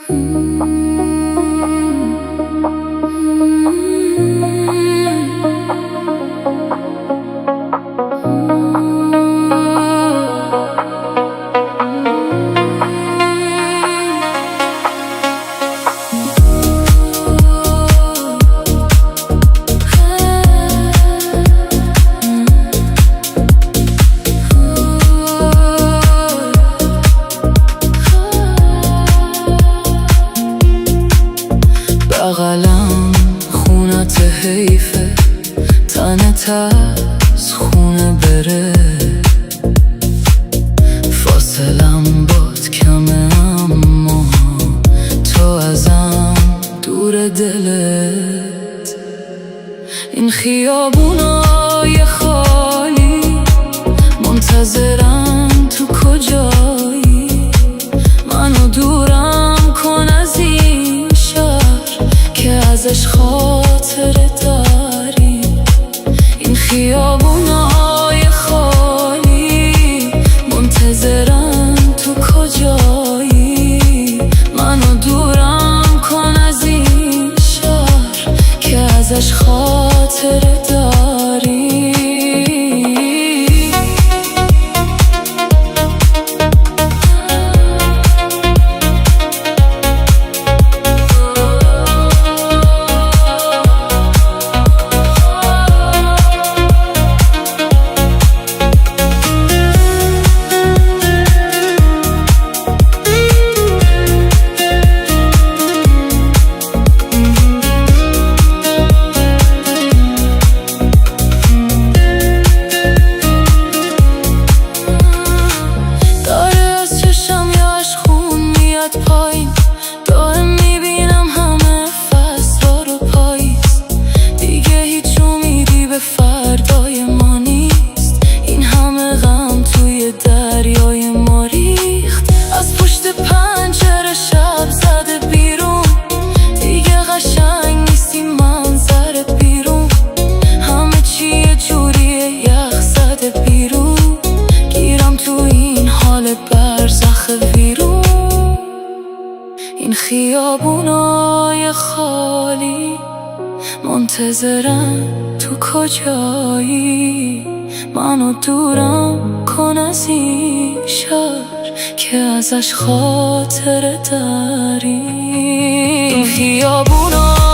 بغلم خونت حیفه، تنت از خونه بره. فاصلم باد کمه اما تو ازم دور دلت. این خیابونای خالی منتظرن، تو کجایی؟ منو دورم کن از این شهر که ازش خاطره داری. این خیابونای خالی منتظرن، تو کجایی؟ منو دورم کن از این شهر که ازش خاطره داری. پایین دائم میبینم همه فصلا رو پاییز. دیگه هیچ امیدی به فردای ما نیست. این همه غم توی دریای ما ریخت. از پشت پنجره شب زده بیرون. دیگه قشنگ نیست این منظرت بیرون. همه چی یه جوریه یخ زده بیرون. گیرم تو این حال برزخ ویرون. این خیابونای خالی منتظرن، تو کجایی؟ منو دورم کن از این شهر که ازش خاطره داری. این خیابونای